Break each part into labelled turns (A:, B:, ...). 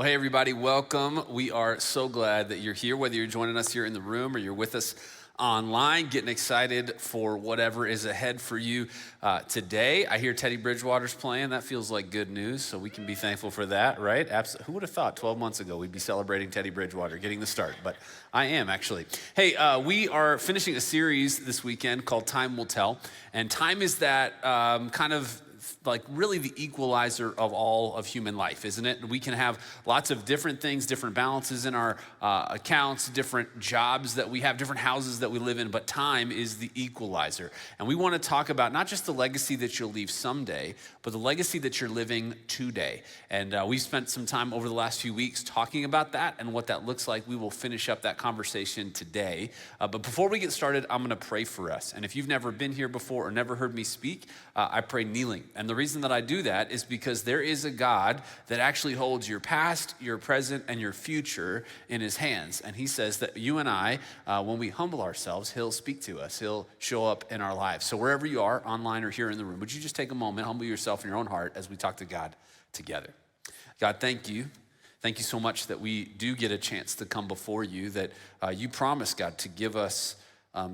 A: Well, hey, everybody, welcome. We are so glad that you're here, whether you're joining us here in the room or you're with us online, getting excited for whatever is ahead for you today. I hear Teddy Bridgewater's playing. That feels like good news, so we can be thankful for that, right? Absolutely. Who would have thought 12 months ago we'd be celebrating Teddy Bridgewater getting the start, but I am actually. Hey, we are finishing a series this weekend called Time Will Tell, and time is that kind of like really the equalizer of all of human life, isn't it? We can have lots of different things, different balances in our accounts, different jobs that we have, different houses that we live in, but time is the equalizer. And we want to talk about not just the legacy that you'll leave someday, but the legacy that you're living today. And we've spent some time over the last few weeks talking about that and what that looks like. We will finish up that conversation today. But before we get started, I'm going to pray for us. And if you've never been here before or never heard me speak, I pray kneeling. And the reason that I do that is because there is a God that actually holds your past, your present, and your future in his hands. And he says that you and I, when we humble ourselves, he'll speak to us. He'll show up in our lives. So wherever you are, online or here in the room, would you just take a moment, humble yourself in your own heart as we talk to God together. God, thank you. Thank you so much that we do get a chance to come before you, that you promise, God, to give us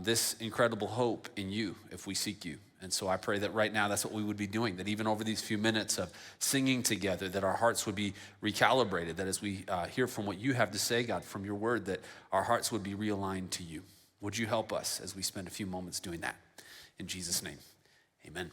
A: this incredible hope in you if we seek you. And so I pray that right now that's what we would be doing, that even over these few minutes of singing together, that our hearts would be recalibrated, that as we hear from what you have to say, God, from your word, that our hearts would be realigned to you. Would you help us as we spend a few moments doing that? In Jesus' name, amen.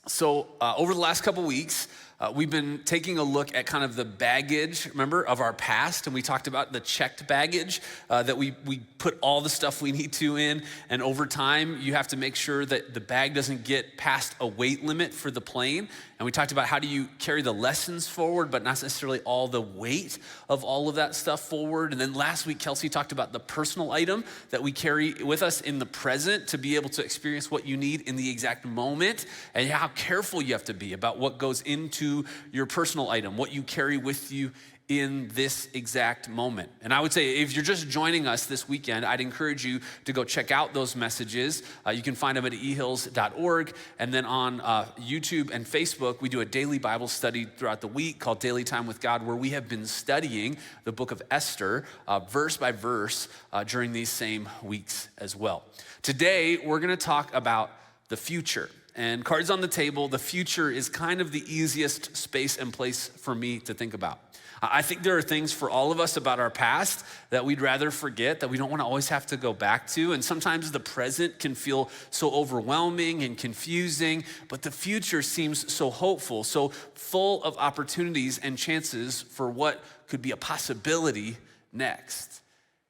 A: So over the last couple weeks, we've been taking a look at kind of the baggage, remember, of our past. And we talked about the checked baggage that we put all the stuff we need to in. And over time, you have to make sure that the bag doesn't get past a weight limit for the plane. And we talked about how do you carry the lessons forward, but not necessarily all the weight of all of that stuff forward. And then last week, Kelsey talked about the personal item that we carry with us in the present to be able to experience what you need in the exact moment, and how careful you have to be about what goes into your personal item, what you carry with you in this exact moment. And I would say if you're just joining us this weekend, I'd encourage you to go check out those messages. You can find them at ehills.org. And then on YouTube and Facebook, we do a daily Bible study throughout the week called Daily Time with God, where we have been studying the book of Esther verse by verse during these same weeks as well. Today, we're gonna talk about the future. And cards on the table, the future is kind of the easiest space and place for me to think about. I think there are things for all of us about our past that we'd rather forget, that we don't want to always have to go back to. And sometimes the present can feel so overwhelming and confusing, but the future seems so hopeful, so full of opportunities and chances for what could be a possibility next.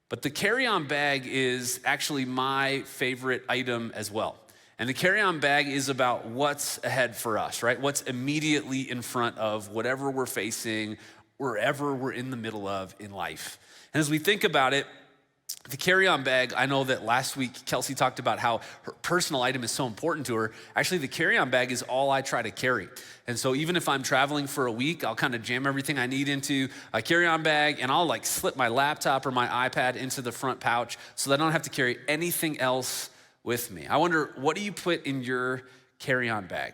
A: But the carry-on bag is actually my favorite item as well. And the carry-on bag is about what's ahead for us, right? What's immediately in front of whatever we're facing, wherever we're in the middle of in life. And as we think about it, the carry-on bag, I know that last week Kelsey talked about how her personal item is so important to her. Actually, the carry-on bag is all I try to carry. And so even if I'm traveling for a week, I'll kind of jam everything I need into a carry-on bag, and I'll like slip my laptop or my iPad into the front pouch so that I don't have to carry anything else with me. I wonder, what do you put in your carry-on bag?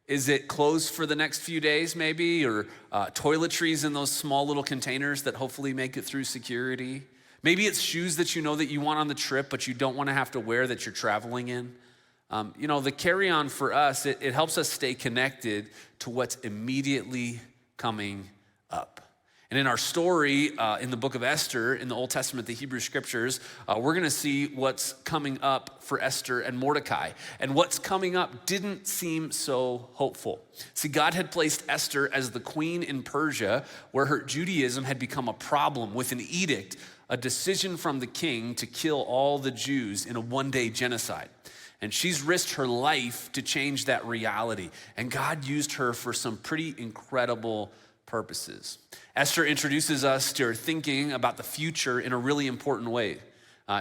A: Is it clothes for the next few days maybe, or toiletries in those small little containers that hopefully make it through security? Maybe it's shoes that you know that you want on the trip, but you don't want to have to wear that you're traveling in. The carry-on for us, it helps us stay connected to what's immediately coming up. And in our story in the book of Esther, in the Old Testament, the Hebrew scriptures, we're gonna see what's coming up for Esther and Mordecai. And what's coming up didn't seem so hopeful. See, God had placed Esther as the queen in Persia, where her Judaism had become a problem with an edict, a decision from the king to kill all the Jews in a one-day genocide. And she's risked her life to change that reality. And God used her for some pretty incredible purposes. Esther introduces us to her thinking about the future in a really important way.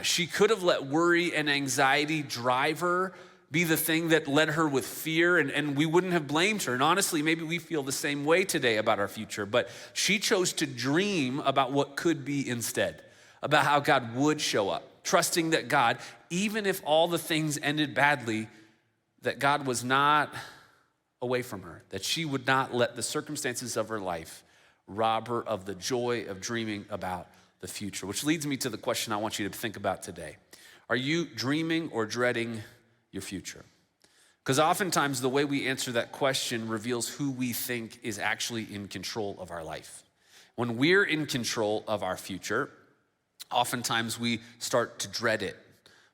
A: She could have let worry and anxiety drive her, be the thing that led her with fear, and we wouldn't have blamed her. And honestly, maybe we feel the same way today about our future, but she chose to dream about what could be instead, about how God would show up, trusting that God, even if all the things ended badly, that God was not away from her, that she would not let the circumstances of her life rob her of the joy of dreaming about the future. Which leads me to the question I want you to think about today. Are you dreaming or dreading your future? Because oftentimes the way we answer that question reveals who we think is actually in control of our life. When we're in control of our future, oftentimes we start to dread it.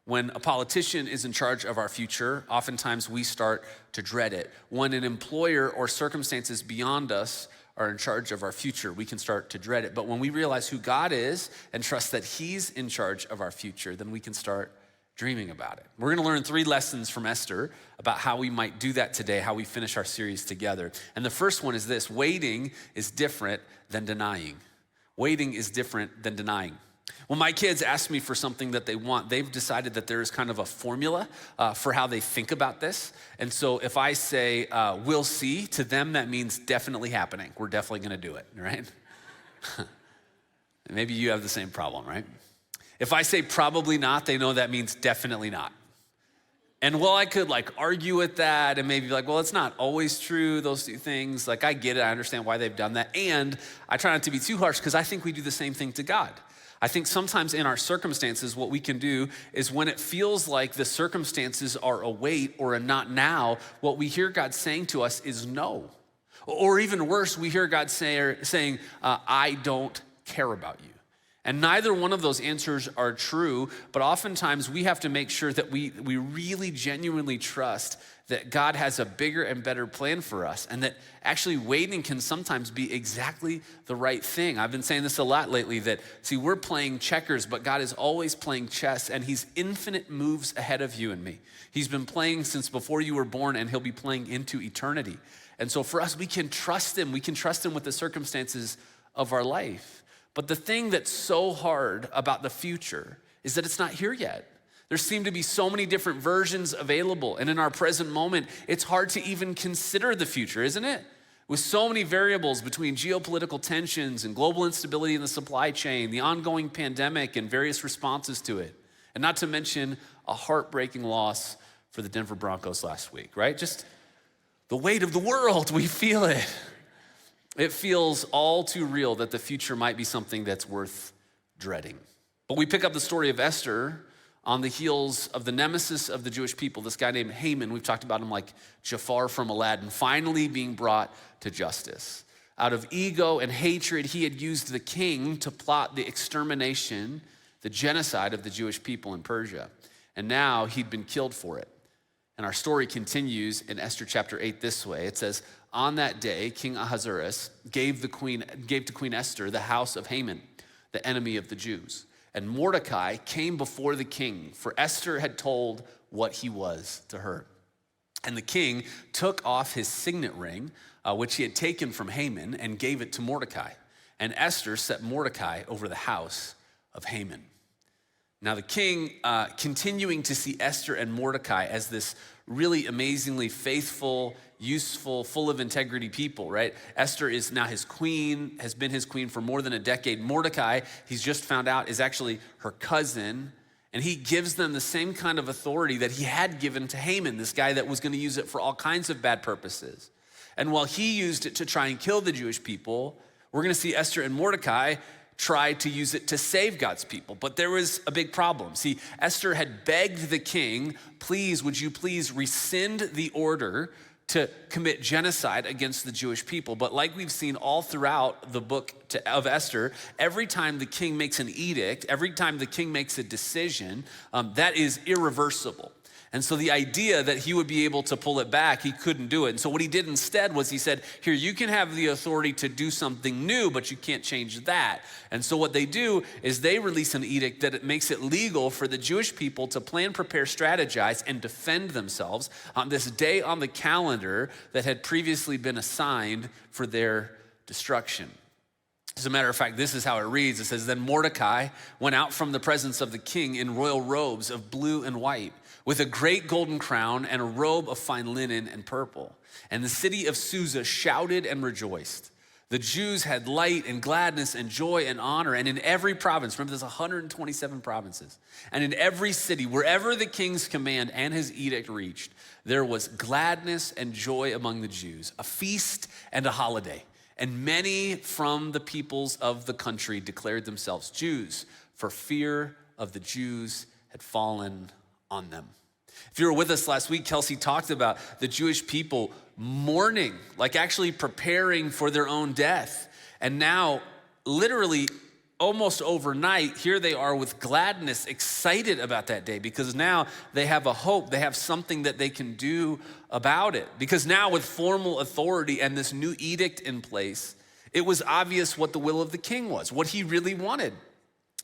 A: When a politician is in charge of our future, oftentimes we start to dread it. When an employer or circumstances beyond us are in charge of our future, we can start to dread it. But when we realize who God is and trust that he's in charge of our future, then we can start dreaming about it. We're gonna learn 3 lessons from Esther about how we might do that today, how we finish our series together. And the first one is this: waiting is different than denying. Waiting is different than denying. When my kids ask me for something that they want, they've decided that there is kind of a formula for how they think about this. And so if I say, we'll see, to them that means definitely happening. We're definitely gonna do it, right? Maybe you have the same problem, right? If I say probably not, they know that means definitely not. And while I could argue with that and maybe be like, well, it's not always true, those 2 things. I get it, I understand why they've done that. And I try not to be too harsh because I think we do the same thing to God. I think sometimes in our circumstances, what we can do is when it feels like the circumstances are a wait or a not now, what we hear God saying to us is no. Or even worse, we hear God saying, I don't care about you. And neither one of those answers are true, but oftentimes we have to make sure that we really genuinely trust that God has a bigger and better plan for us, and that actually waiting can sometimes be exactly the right thing. I've been saying this a lot lately, that, see, we're playing checkers, but God is always playing chess, and he's infinite moves ahead of you and me. He's been playing since before you were born, and he'll be playing into eternity. And so for us, we can trust him. We can trust him with the circumstances of our life. But the thing that's so hard about the future is that it's not here yet. There seem to be so many different versions available. And in our present moment, it's hard to even consider the future, isn't it? With so many variables between geopolitical tensions and global instability in the supply chain, the ongoing pandemic and various responses to it. And not to mention a heartbreaking loss for the Denver Broncos last week, right? Just the weight of the world, we feel it. It feels all too real that the future might be something that's worth dreading. But we pick up the story of Esther on the heels of the nemesis of the Jewish people, this guy named Haman. We've talked about him like Jafar from Aladdin, finally being brought to justice. Out of ego and hatred, he had used the king to plot the extermination, the genocide of the Jewish people in Persia. And now he'd been killed for it. And our story continues in Esther chapter 8 this way. It says, on that day, King Ahasuerus gave to Queen Esther the house of Haman, the enemy of the Jews. And Mordecai came before the king, for Esther had told what he was to her. And the king took off his signet ring, which he had taken from Haman, and gave it to Mordecai. And Esther set Mordecai over the house of Haman. Now the king, continuing to see Esther and Mordecai as this really amazingly faithful, useful, full of integrity people, right? Esther is now his queen, has been his queen for more than a decade. Mordecai, he's just found out, is actually her cousin. And he gives them the same kind of authority that he had given to Haman, this guy that was going to use it for all kinds of bad purposes. And while he used it to try and kill the Jewish people, we're going to see Esther and Mordecai try to use it to save God's people. But there was a big problem. See, Esther had begged the king, please, would you please rescind the order to commit genocide against the Jewish people. But like we've seen all throughout the book of Esther, every time the king makes an edict, every time the king makes a decision, that is irreversible. And so the idea that he would be able to pull it back, he couldn't do it. And so what he did instead was he said, here, you can have the authority to do something new, but you can't change that. And so what they do is they release an edict that it makes it legal for the Jewish people to plan, prepare, strategize, and defend themselves on this day on the calendar that had previously been assigned for their destruction. As a matter of fact, this is how it reads. It says, then Mordecai went out from the presence of the king in royal robes of blue and white, with a great golden crown and a robe of fine linen and purple. And the city of Susa shouted and rejoiced. The Jews had light and gladness and joy and honor. And in every province, remember there's 127 provinces. And in every city, wherever the king's command and his edict reached, there was gladness and joy among the Jews, a feast and a holiday. and many from the peoples of the country declared themselves Jews, for fear of the Jews had fallen on them. If you were with us last week, Kelsey talked about the Jewish people mourning, like actually preparing for their own death. And now, literally almost overnight, here they are with gladness, excited about that day, because now they have a hope, they have something that they can do about it. Because now with formal authority and this new edict in place, it was obvious what the will of the king was, what he really wanted.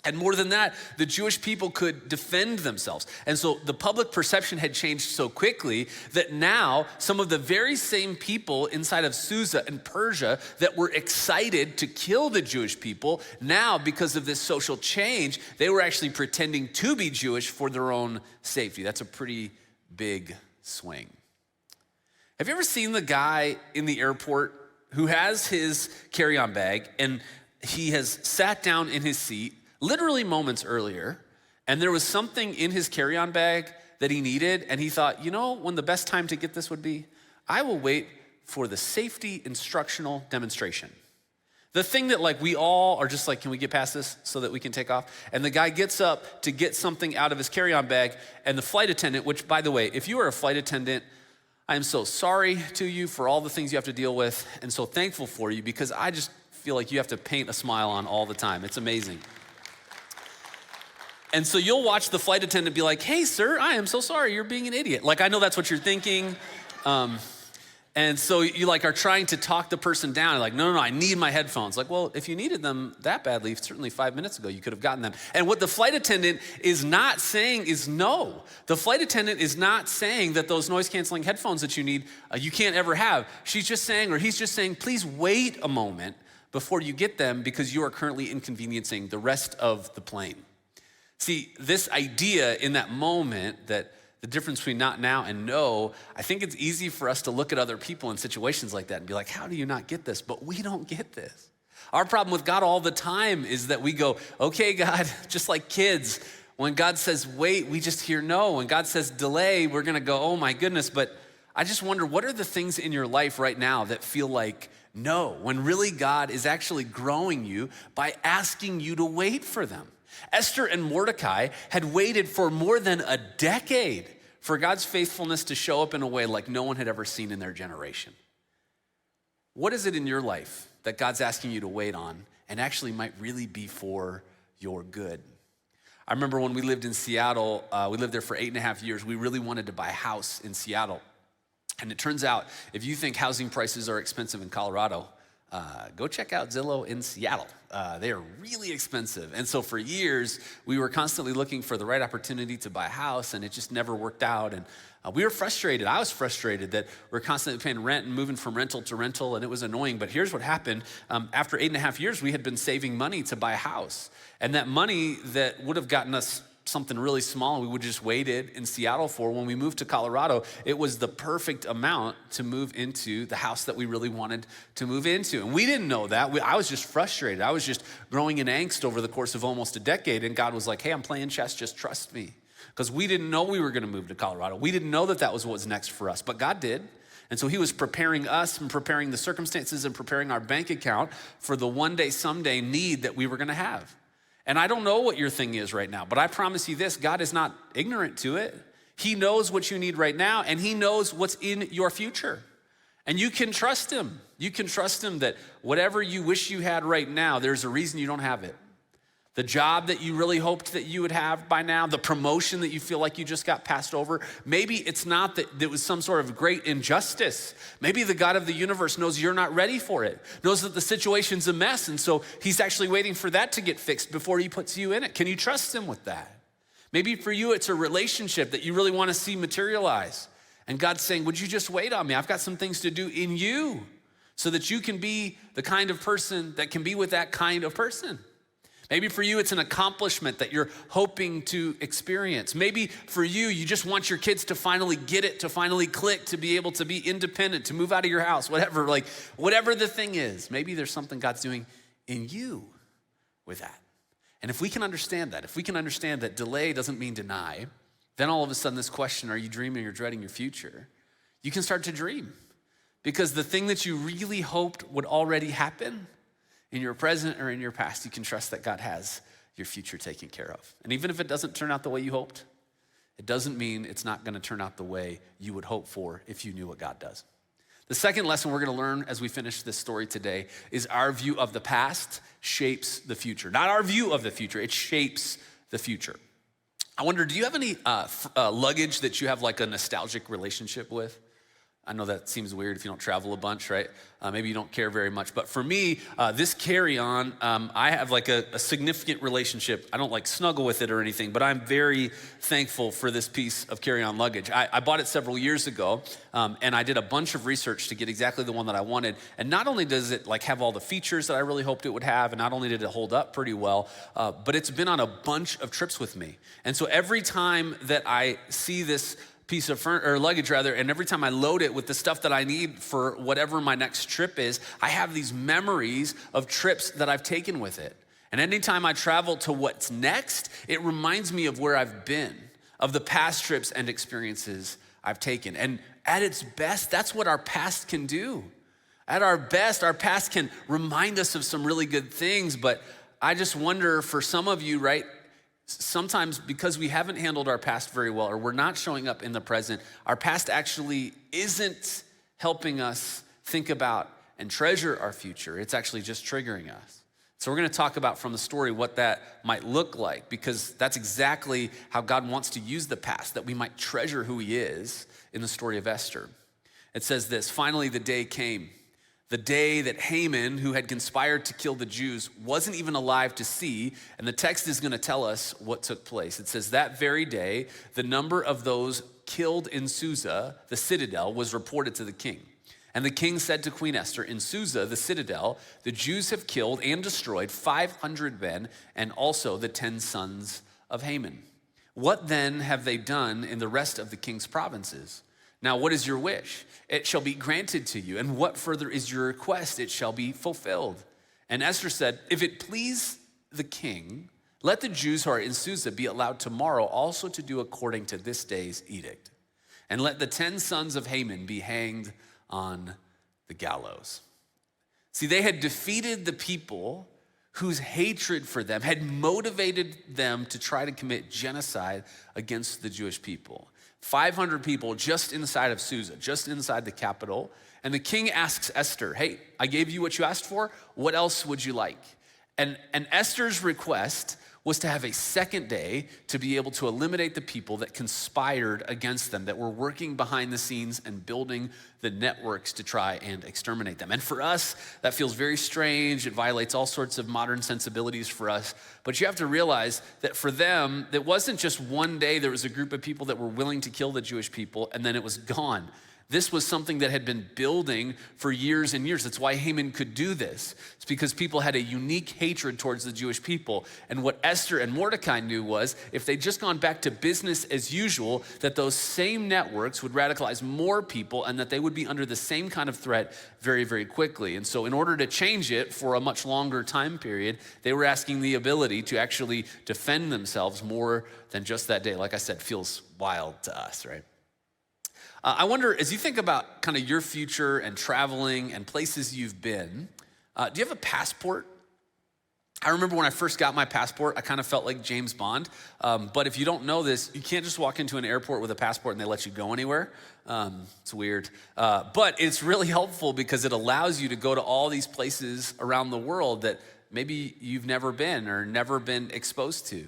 A: And more than that, the Jewish people could defend themselves. And so the public perception had changed so quickly that now some of the very same people inside of Susa and Persia that were excited to kill the Jewish people, now because of this social change, they were actually pretending to be Jewish for their own safety. That's a pretty big swing. Have you ever seen the guy in the airport who has his carry-on bag and he has sat down in his seat literally moments earlier, and there was something in his carry-on bag that he needed, and he thought, you know when the best time to get this would be? I will wait for the safety instructional demonstration. The thing that like we all are just like, can we get past this so that we can take off? And the guy gets up to get something out of his carry-on bag, and the flight attendant, which by the way, if you are a flight attendant, I am so sorry to you for all the things you have to deal with, and so thankful for you, because I just feel like you have to paint a smile on all the time. It's amazing. And so you'll watch the flight attendant be like, hey, sir, I am so sorry, you're being an idiot. Like, I know that's what you're thinking. And so you like are trying to talk the person down. Like, no, I need my headphones. Like, well, if you needed them that badly, certainly 5 minutes ago, you could have gotten them. And what the flight attendant is not saying is no. The flight attendant is not saying that those noise canceling headphones that you need, you can't ever have. She's just saying, or he's just saying, please wait a moment before you get them because you are currently inconveniencing the rest of the plane. See, this idea in that moment that the difference between not now and no, I think it's easy for us to look at other people in situations like that and be like, how do you not get this? But we don't get this. Our problem with God all the time is that we go, okay, God, just like kids, when God says wait, we just hear no. When God says delay, we're gonna go, oh my goodness. But I just wonder, what are the things in your life right now that feel like no, when really God is actually growing you by asking you to wait for them? Esther and Mordecai had waited for more than a decade for God's faithfulness to show up in a way like no one had ever seen in their generation. What is it in your life that God's asking you to wait on and actually might really be for your good? I remember when we lived in Seattle, we lived there for 8.5 years. We really wanted to buy a house in Seattle. And it turns out, if you think housing prices are expensive in Colorado, go check out Zillow in Seattle. They are really expensive. And so for years, we were constantly looking for the right opportunity to buy a house, and it just never worked out. And we were frustrated. I was frustrated that we're constantly paying rent and moving from rental to rental, and it was annoying. But here's what happened. After 8.5 years, we had been saving money to buy a house. And that money that would have gotten us something really small we would just waited in Seattle for, when we moved to Colorado, it was the perfect amount to move into the house that we really wanted to move into. And we didn't know that. I was just frustrated. I was just growing in angst over the course of almost a decade. And God was like, hey, I'm playing chess, just trust me. Because we didn't know we were gonna move to Colorado. We didn't know that that was what was next for us, but God did. And so he was preparing us and preparing the circumstances and preparing our bank account for the one day, someday need that we were gonna have. And I don't know what your thing is right now, but I promise you this, God is not ignorant to it. He knows what you need right now, and he knows what's in your future. And you can trust him. You can trust him that whatever you wish you had right now, there's a reason you don't have it. The job that you really hoped that you would have by now, the promotion that you feel like you just got passed over, maybe it's not that there was some sort of great injustice. Maybe the God of the universe knows you're not ready for it, knows that the situation's a mess, and so he's actually waiting for that to get fixed before he puts you in it. Can you trust him with that? Maybe for you, it's a relationship that you really want to see materialize. And God's saying, would you just wait on me? I've got some things to do in you so that you can be the kind of person that can be with that kind of person. Maybe for you, it's an accomplishment that you're hoping to experience. Maybe for you, you just want your kids to finally get it, to finally click, to be able to be independent, to move out of your house, whatever, like whatever the thing is. Maybe there's something God's doing in you with that. And if we can understand that, if we can understand that delay doesn't mean deny, then all of a sudden this question, are you dreaming or dreading your future? You can start to dream. Because the thing that you really hoped would already happen in your present or in your past, you can trust that God has your future taken care of. And even if it doesn't turn out the way you hoped, it doesn't mean it's not gonna turn out the way you would hope for if you knew what God does. The second lesson we're gonna learn as we finish this story today is our view of the past shapes the future. Not our view of the future, it shapes the future. I wonder, do you have any luggage that you have like a nostalgic relationship with? I know that seems weird if you don't travel a bunch, right? Maybe you don't care very much. But for me, this carry-on, I have like a significant relationship. I don't like snuggle with it or anything, but I'm very thankful for this piece of carry-on luggage. I bought it several years ago, and I did a bunch of research to get exactly the one that I wanted. And not only does it like have all the features that I really hoped it would have, and not only did it hold up pretty well, but it's been on a bunch of trips with me. And so every time that I see this piece of luggage rather, and every time I load it with the stuff that I need for whatever my next trip is, I have these memories of trips that I've taken with it. And anytime I travel to what's next, it reminds me of where I've been, of the past trips and experiences I've taken. And at its best, that's what our past can do. At our best, our past can remind us of some really good things, but I just wonder for some of you, right, sometimes because we haven't handled our past very well or we're not showing up in the present, our past actually isn't helping us think about and treasure our future. It's actually just triggering us. So we're gonna talk about from the story what that might look like, because that's exactly how God wants to use the past, that we might treasure who he is in the story of Esther. It says this: finally the day came, the day that Haman, who had conspired to kill the Jews, wasn't even alive to see, and the text is gonna tell us what took place. It says, that very day, the number of those killed in Susa, the citadel, was reported to the king. And the king said to Queen Esther, in Susa, the citadel, the Jews have killed and destroyed 500 men, and also the 10 sons of Haman. What then have they done in the rest of the king's provinces? Now, what is your wish? It shall be granted to you. And what further is your request? It shall be fulfilled. And Esther said, if it please the king, let the Jews who are in Susa be allowed tomorrow also to do according to this day's edict. And let the 10 sons of Haman be hanged on the gallows. See, they had defeated the people whose hatred for them had motivated them to try to commit genocide against the Jewish people. 500 people just inside of Susa, just inside the capital. And the king asks Esther, hey, I gave you what you asked for. What else would you like? And Esther's request was to have a second day to be able to eliminate the people that conspired against them, that were working behind the scenes and building the networks to try and exterminate them. And for us, that feels very strange. It violates all sorts of modern sensibilities for us. But you have to realize that for them, it wasn't just one day there was a group of people that were willing to kill the Jewish people and then it was gone. This was something that had been building for years and years. That's why Haman could do this. It's because people had a unique hatred towards the Jewish people. And what Esther and Mordecai knew was if they'd just gone back to business as usual, that those same networks would radicalize more people and that they would be under the same kind of threat very, very quickly. And so in order to change it for a much longer time period, they were asking the ability to actually defend themselves more than just that day. Like I said, feels wild to us, right? I wonder, as you think about kind of your future and traveling and places you've been, do you have a passport? I remember when I first got my passport, I kind of felt like James Bond. But if you don't know this, you can't just walk into an airport with a passport and they let you go anywhere. It's weird. But it's really helpful because it allows you to go to all these places around the world that maybe you've never been or never been exposed to.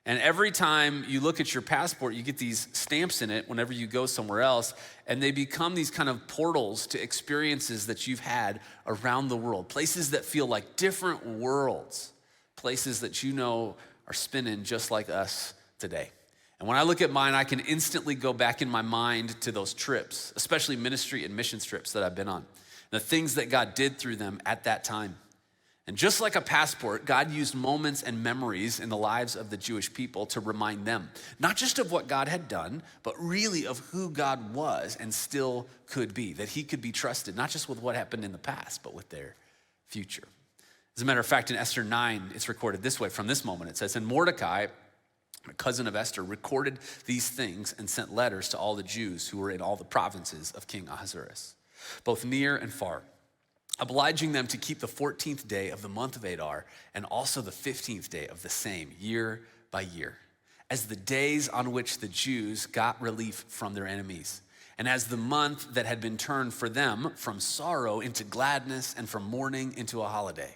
A: And every time you look at your passport, you get these stamps in it whenever you go somewhere else, and they become these kind of portals to experiences that you've had around the world, places that feel like different worlds, places that you know are spinning just like us today. And when I look at mine, I can instantly go back in my mind to those trips, especially ministry and missions trips that I've been on, the things that God did through them at that time. And just like a passport, God used moments and memories in the lives of the Jewish people to remind them, not just of what God had done, but really of who God was and still could be, that he could be trusted, not just with what happened in the past, but with their future. As a matter of fact, in Esther 9, it's recorded this way from this moment. It says, and Mordecai, a cousin of Esther, recorded these things and sent letters to all the Jews who were in all the provinces of King Ahasuerus. both near and far, obliging them to keep the 14th day of the month of Adar and also the 15th day of the same, year by year, as the days on which the Jews got relief from their enemies, and as the month that had been turned for them from sorrow into gladness and from mourning into a holiday,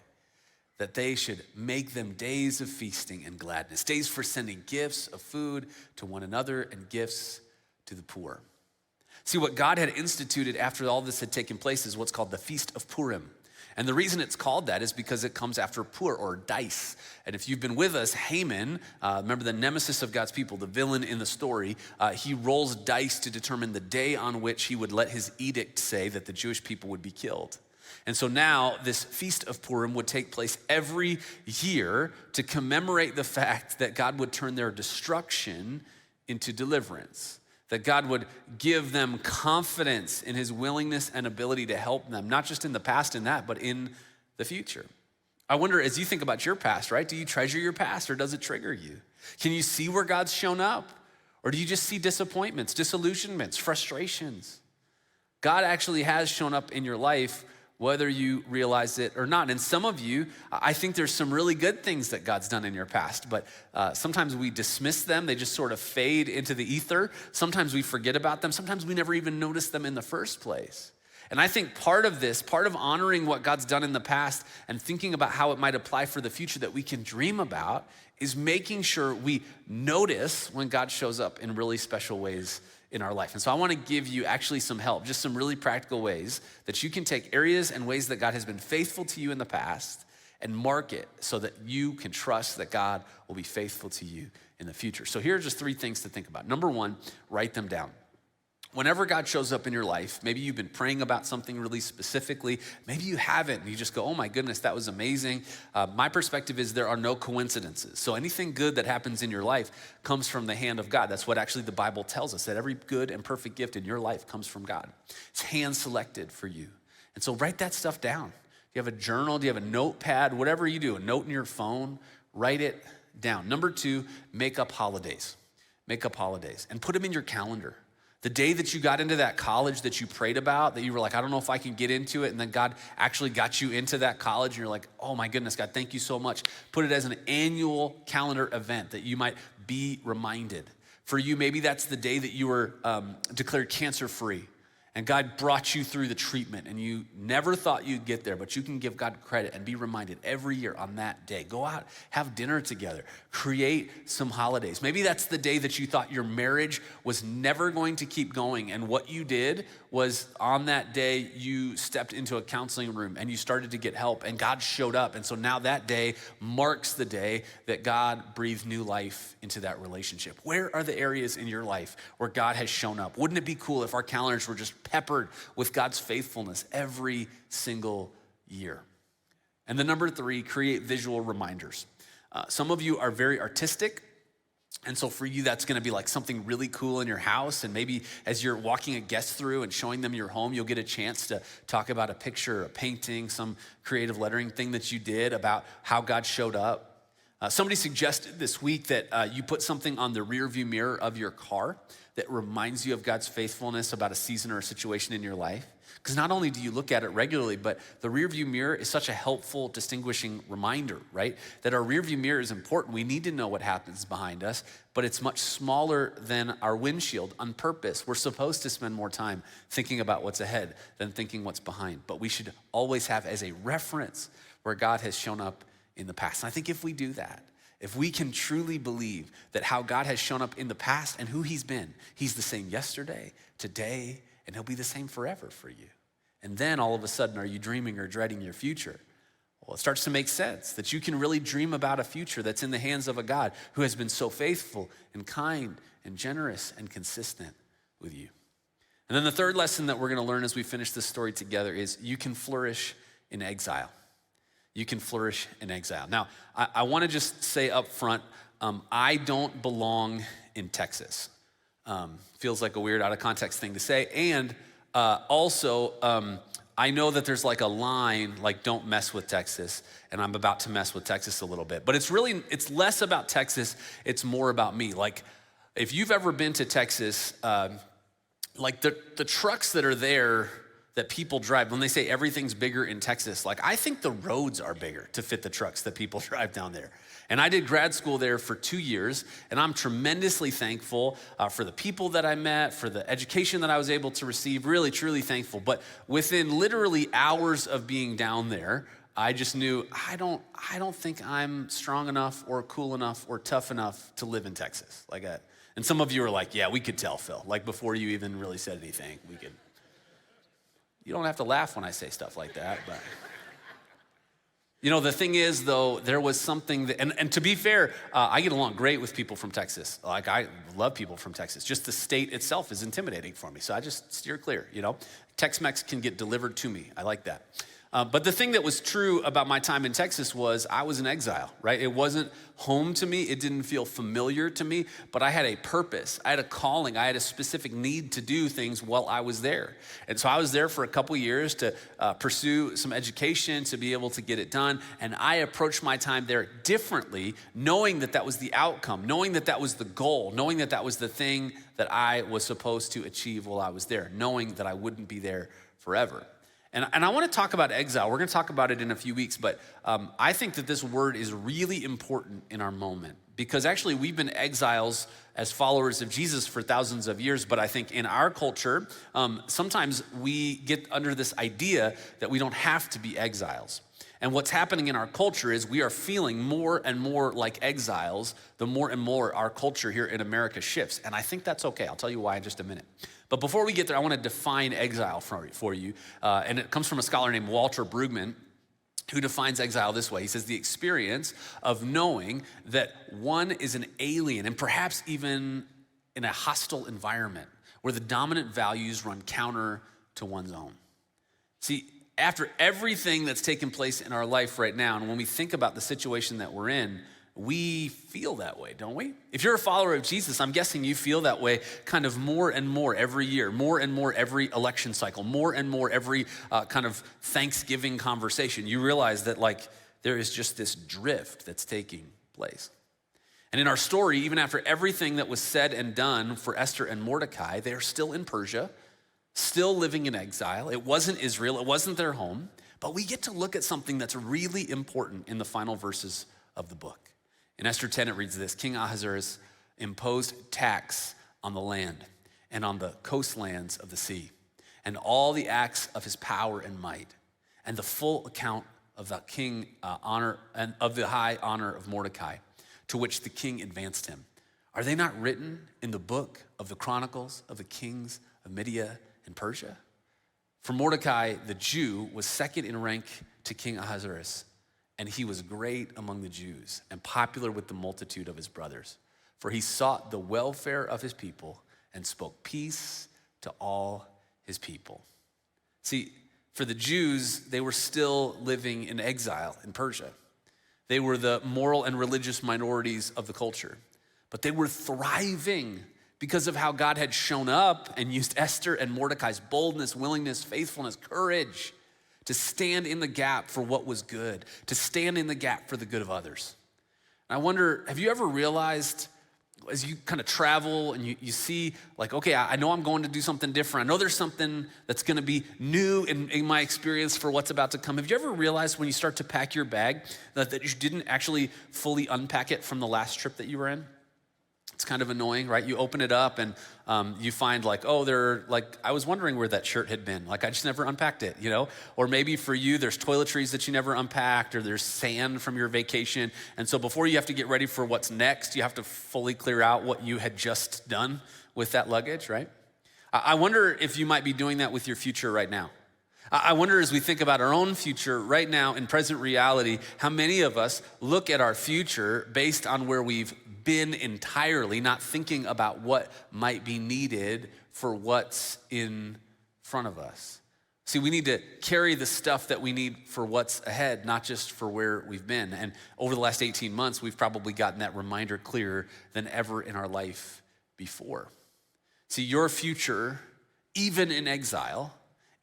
A: that they should make them days of feasting and gladness, days for sending gifts of food to one another and gifts to the poor. See, what God had instituted after all this had taken place is what's called the Feast of Purim. And the reason it's called that is because it comes after Pur, or dice. And if you've been with us, Haman, remember the nemesis of God's people, the villain in the story, he rolls dice to determine the day on which he would let his edict say that the Jewish people would be killed. And so now this Feast of Purim would take place every year to commemorate the fact that God would turn their destruction into deliverance, that God would give them confidence in his willingness and ability to help them, not just in the past in that, but in the future. I wonder, as you think about your past, right? Do you treasure your past, or does it trigger you? Can you see where God's shown up? Or do you just see disappointments, disillusionments, frustrations? God actually has shown up in your life, whether you realize it or not. And some of you, I think there's some really good things that God's done in your past, but sometimes we dismiss them. They just sort of fade into the ether. Sometimes we forget about them. Sometimes we never even notice them in the first place. And I think part of this, part of honoring what God's done in the past and thinking about how it might apply for the future that we can dream about, is making sure we notice when God shows up in really special ways in our life. And so I want to give you actually some help, just some really practical ways that you can take areas and ways that God has been faithful to you in the past and mark it so that you can trust that God will be faithful to you in the future. So here are just 3 things to think about. Number 1, write them down. Whenever God shows up in your life, maybe you've been praying about something really specifically, maybe you haven't, and you just go, oh my goodness, that was amazing. My perspective is there are no coincidences. So anything good that happens in your life comes from the hand of God. That's what actually the Bible tells us, that every good and perfect gift in your life comes from God. It's hand selected for you. And so write that stuff down. Do you have a journal? Do you have a notepad? Whatever you do, a note in your phone, write it down. Number 2, make up holidays. Make up holidays and put them in your calendar. The day that you got into that college that you prayed about, that you were like, I don't know if I can get into it, and then God actually got you into that college, and you're like, oh my goodness, God, thank you so much. Put it as an annual calendar event that you might be reminded. For you, maybe that's the day that you were declared cancer-free, and God brought you through the treatment, and you never thought you'd get there, but you can give God credit and be reminded every year on that day. Go out, have dinner together, create some holidays. Maybe that's the day that you thought your marriage was never going to keep going, and what you did was on that day, you stepped into a counseling room and you started to get help, and God showed up. And so now that day marks the day that God breathed new life into that relationship. Where are the areas in your life where God has shown up? Wouldn't it be cool if our calendars were just peppered with God's faithfulness every single year? And then number 3, create visual reminders. Some of you are very artistic. And so for you, that's gonna be like something really cool in your house. And maybe as you're walking a guest through and showing them your home, you'll get a chance to talk about a picture, a painting, some creative lettering thing that you did about how God showed up. Somebody suggested this week that you put something on the rear view mirror of your car that reminds you of God's faithfulness about a season or a situation in your life. Because not only do you look at it regularly, but the rear view mirror is such a helpful, distinguishing reminder, right? That our rear view mirror is important. We need to know what happens behind us, but it's much smaller than our windshield on purpose. We're supposed to spend more time thinking about what's ahead than thinking what's behind. But we should always have as a reference where God has shown up in the past. And I think if we do that, if we can truly believe that how God has shown up in the past and who he's been, he's the same yesterday, today, and he'll be the same forever for you. And then all of a sudden, are you dreaming or dreading your future? Well, it starts to make sense that you can really dream about a future that's in the hands of a God who has been so faithful and kind and generous and consistent with you. And then the third lesson that we're gonna learn as we finish this story together is you can flourish in exile. You can flourish in exile. Now, I wanna just say up front, I don't belong in Texas. Feels like a weird out of context thing to say. And also, I know that there's like a line, like don't mess with Texas, and I'm about to mess with Texas a little bit. But it's less about Texas, it's more about me. Like if you've ever been to Texas, like the trucks that are there, that people drive. When they say everything's bigger in Texas, like I think the roads are bigger to fit the trucks that people drive down there. And I did grad school there for 2 years, and I'm tremendously thankful for the people that I met, for the education that I was able to receive, really, truly thankful. But within literally hours of being down there, I just knew I don't think I'm strong enough or cool enough or tough enough to live in Texas. And some of you are like, yeah, we could tell, Phil. Like before you even really said anything, we could. You don't have to laugh when I say stuff like that, but. The thing is, though, there was something that, and to be fair, I get along great with people from Texas. Like, I love people from Texas. Just the state itself is intimidating for me, so I just steer clear, Tex-Mex can get delivered to me. I like that. But the thing that was true about my time in Texas was I was in exile, right? It wasn't home to me. It didn't feel familiar to me, but I had a purpose. I had a calling. I had a specific need to do things while I was there. And so I was there for a couple years to pursue some education, to be able to get it done. And I approached my time there differently, knowing that that was the outcome, knowing that that was the goal, knowing that that was the thing that I was supposed to achieve while I was there, knowing that I wouldn't be there forever. And I want to talk about exile. We're going to talk about it in a few weeks, but I think that this word is really important in our moment because actually we've been exiles as followers of Jesus for thousands of years, but I think in our culture, sometimes we get under this idea that we don't have to be exiles. And what's happening in our culture is we are feeling more and more like exiles the more and more our culture here in America shifts. And I think that's okay. I'll tell you why in just a minute. But before we get there, I want to define exile for you. And it comes from a scholar named Walter Brueggemann, who defines exile this way. He says, the experience of knowing that one is an alien and perhaps even in a hostile environment where the dominant values run counter to one's own. See, after everything that's taken place in our life right now, and when we think about the situation that we're in, we feel that way, don't we? If you're a follower of Jesus, I'm guessing you feel that way kind of more and more every year, more and more every election cycle, more and more every kind of Thanksgiving conversation. You realize that there is just this drift that's taking place. And in our story, even after everything that was said and done for Esther and Mordecai, they are still in Persia, still living in exile. It wasn't Israel, it wasn't their home, but we get to look at something that's really important in the final verses of the book. In Esther 10, it reads this: King Ahasuerus imposed tax on the land and on the coastlands of the sea, and all the acts of his power and might, and the full account of the king honor and of the high honor of Mordecai, to which the king advanced him. Are they not written in the book of the chronicles of the kings of Media and Persia? For Mordecai, the Jew, was second in rank to King Ahasuerus, and he was great among the Jews and popular with the multitude of his brothers. For he sought the welfare of his people and spoke peace to all his people. See, for the Jews, they were still living in exile in Persia. They were the moral and religious minorities of the culture, but they were thriving because of how God had shown up and used Esther and Mordecai's boldness, willingness, faithfulness, courage to stand in the gap for what was good, to stand in the gap for the good of others. And I wonder, have you ever realized as you kind of travel and you see okay, I know I'm going to do something different. I know there's something that's gonna be new in my experience for what's about to come. Have you ever realized when you start to pack your bag that you didn't actually fully unpack it from the last trip that you were in? It's kind of annoying, right? You open it up and you find I was wondering where that shirt had been. I just never unpacked it, Or maybe for you, there's toiletries that you never unpacked, or there's sand from your vacation. And so before you have to get ready for what's next, you have to fully clear out what you had just done with that luggage, right? I wonder if you might be doing that with your future right now. I wonder as we think about our own future right now in present reality, how many of us look at our future based on where we've been entirely, not thinking about what might be needed for what's in front of us. See, we need to carry the stuff that we need for what's ahead, not just for where we've been. And over the last 18 months, we've probably gotten that reminder clearer than ever in our life before. See, your future, even in exile,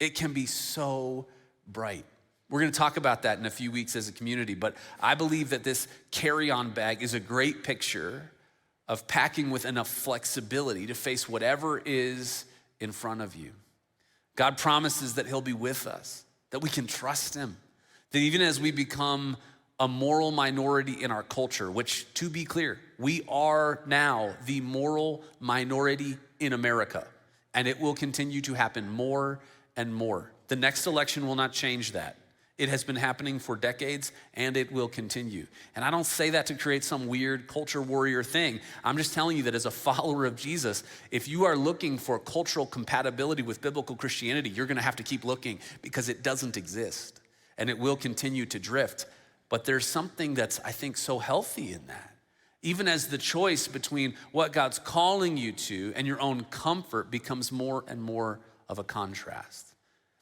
A: it can be so bright. We're gonna talk about that in a few weeks as a community, but I believe that this carry-on bag is a great picture of packing with enough flexibility to face whatever is in front of you. God promises that he'll be with us, that we can trust him, that even as we become a moral minority in our culture, which, to be clear, we are now the moral minority in America, and it will continue to happen more and more. The next election will not change that. It has been happening for decades, and it will continue. And I don't say that to create some weird culture warrior thing. I'm just telling you that as a follower of Jesus, if you are looking for cultural compatibility with biblical Christianity, you're gonna have to keep looking because it doesn't exist, and it will continue to drift. But there's something that's, I think, so healthy in that. Even as the choice between what God's calling you to and your own comfort becomes more and more of a contrast.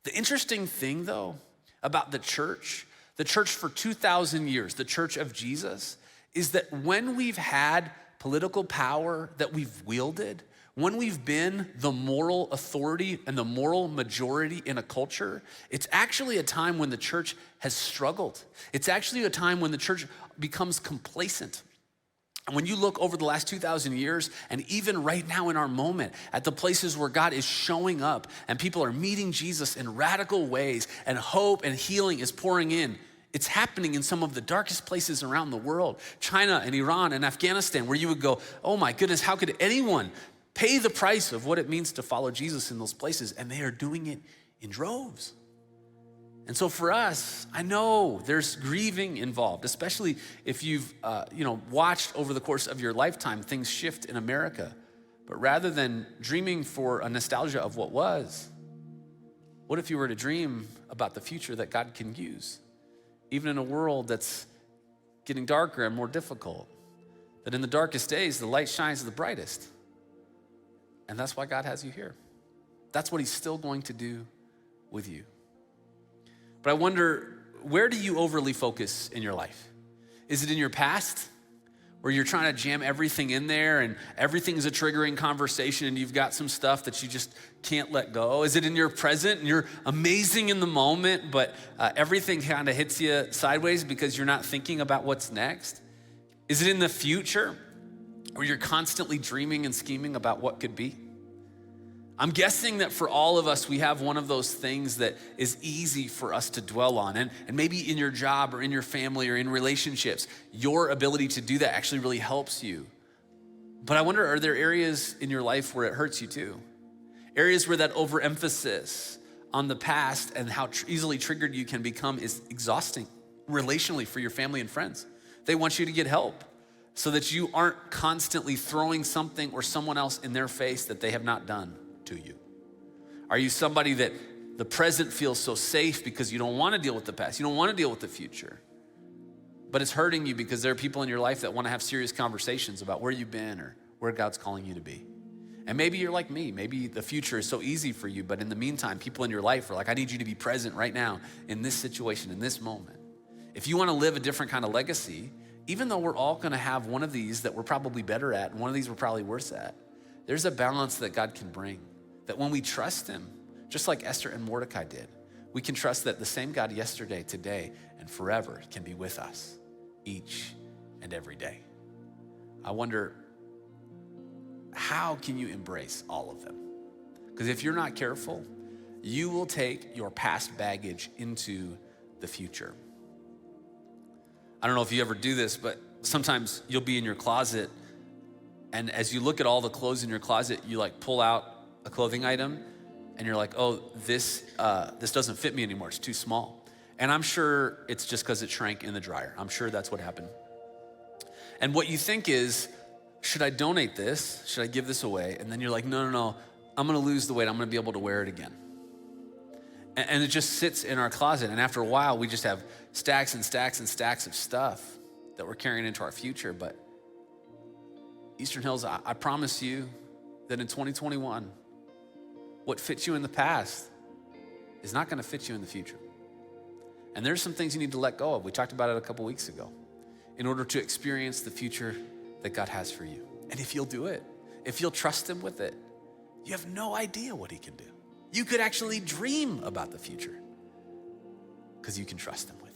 A: The interesting thing, though, about the church for 2,000 years, the church of Jesus, is that when we've had political power that we've wielded, when we've been the moral authority and the moral majority in a culture, it's actually a time when the church has struggled. It's actually a time when the church becomes complacent. And when you look over the last 2,000 years, and even right now in our moment, at the places where God is showing up and people are meeting Jesus in radical ways and hope and healing is pouring in, it's happening in some of the darkest places around the world. China and Iran and Afghanistan, where you would go, oh my goodness, how could anyone pay the price of what it means to follow Jesus in those places? And they are doing it in droves. And so for us, I know there's grieving involved, especially if you've watched over the course of your lifetime things shift in America. But rather than dreaming for a nostalgia of what was, what if you were to dream about the future that God can use, even in a world that's getting darker and more difficult? That in the darkest days, the light shines the brightest. And that's why God has you here. That's what he's still going to do with you. But I wonder, where do you overly focus in your life? Is it in your past, where you're trying to jam everything in there and everything's a triggering conversation and you've got some stuff that you just can't let go? Is it in your present and you're amazing in the moment, but everything kind of hits you sideways because you're not thinking about what's next? Is it in the future, where you're constantly dreaming and scheming about what could be? I'm guessing that for all of us, we have one of those things that is easy for us to dwell on. And maybe in your job or in your family or in relationships, your ability to do that actually really helps you. But I wonder, are there areas in your life where it hurts you too? Areas where that overemphasis on the past and how easily triggered you can become is exhausting relationally for your family and friends. They want you to get help so that you aren't constantly throwing something or someone else in their face that they have not done to you. Are you somebody that the present feels so safe because you don't want to deal with the past, you don't want to deal with the future, but it's hurting you because there are people in your life that want to have serious conversations about where you've been or where God's calling you to be? And maybe you're like me, maybe the future is so easy for you, but in the meantime, people in your life are like, I need you to be present right now in this situation, in this moment. If you want to live a different kind of legacy, even though we're all going to have one of these that we're probably better at and one of these we're probably worse at, there's a balance that God can bring. That when we trust him, just like Esther and Mordecai did, we can trust that the same God yesterday, today, and forever can be with us each and every day. I wonder, how can you embrace all of them? Because if you're not careful, you will take your past baggage into the future. I don't know if you ever do this, but sometimes you'll be in your closet, and as you look at all the clothes in your closet, you like pull out a clothing item, and you're like, oh, this doesn't fit me anymore, it's too small. And I'm sure it's just because it shrank in the dryer. I'm sure that's what happened. And what you think is, should I donate this? Should I give this away? And then you're like, no, I'm gonna lose the weight, I'm gonna be able to wear it again. And it just sits in our closet, and after a while, we just have stacks and stacks and stacks of stuff that we're carrying into our future. But Eastern Hills, I promise you that in 2021, what fits you in the past is not gonna fit you in the future. And there's some things you need to let go of. We talked about it a couple weeks ago in order to experience the future that God has for you. And if you'll do it, if you'll trust him with it, you have no idea what he can do. You could actually dream about the future because you can trust him with it.